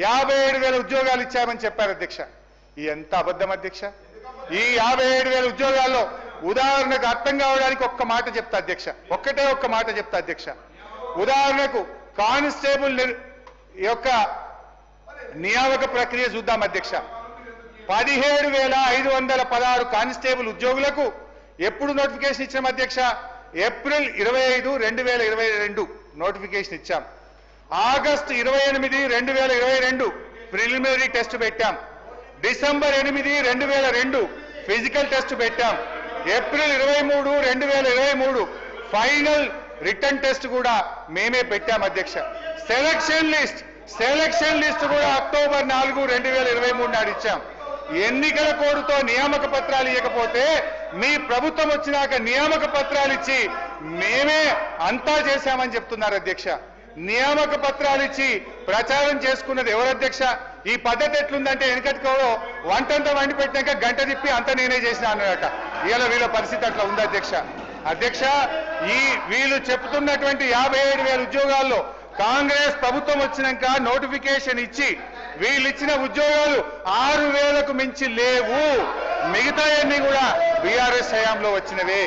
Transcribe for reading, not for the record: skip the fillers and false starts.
57,000 ఉద్యోగాలు ఇచ్చామని చెప్పారు అధ్యక్ష. ఎంత అబద్ధం అధ్యక్ష. ఈ 57,000 ఉద్యోగాల్లో ఉదాహరణకు అర్థం కావడానికి ఒక్క మాట చెప్తా అధ్యక్ష, ఒక్క మాట చెప్తా అధ్యక్ష. ఉదాహరణకు కానిస్టేబుల్ యొక్క నియామక ప్రక్రియ చూద్దాం అధ్యక్ష. 17,516 కానిస్టేబుల్ ఉద్యోగులకు ఎప్పుడు నోటిఫికేషన్ ఇచ్చాం అధ్యక్ష? ఏప్రిల్ 25, 2022 నోటిఫికేషన్ ఇచ్చాం. ఆగస్టు 28, 2022 ప్రిలిమినరీ టెస్ట్ పెట్టాం. డిసెంబర్ 8, 2002 ఫిజికల్ టెస్ట్ పెట్టాం. ఏప్రిల్ 23, 2023 ఫైనల్ రిటర్న్ టెస్ట్ కూడా మేమే పెట్టాం అధ్యక్ష. సెలక్షన్ లిస్ట్ కూడా అక్టోబర్ 4, 2023 నాడు ఇచ్చాం. ఎన్నికల కోడ్తో నియామక పత్రాలు ఇవ్వకపోతే మీ ప్రభుత్వం వచ్చినాక నియామక పత్రాలు ఇచ్చి మేమే అంతా చేశామని చెప్తున్నారు అధ్యక్ష. నియామక పత్రాలు ఇచ్చి ప్రచారం చేసుకున్నది ఎవరు అధ్యక్ష? ఈ పద్ధతి ఎట్లుందంటే వెనకటికోవడం వంటంతా వండి పెట్టినాక గంట తిప్పి అంతా నేనే చేసిన అన్నట. ఇలా వీళ్ళ పరిస్థితి అట్లా ఉంది అధ్యక్ష. వీళ్ళు చెప్తున్నటువంటి 57,000 ఉద్యోగాల్లో కాంగ్రెస్ ప్రభుత్వం వచ్చినాక నోటిఫికేషన్ ఇచ్చి వీళ్ళు ఇచ్చిన ఉద్యోగాలు 6,000కు మించి లేవు. మిగతా అన్ని కూడా బీఆర్ఎస్ హయాంలో వచ్చినవే.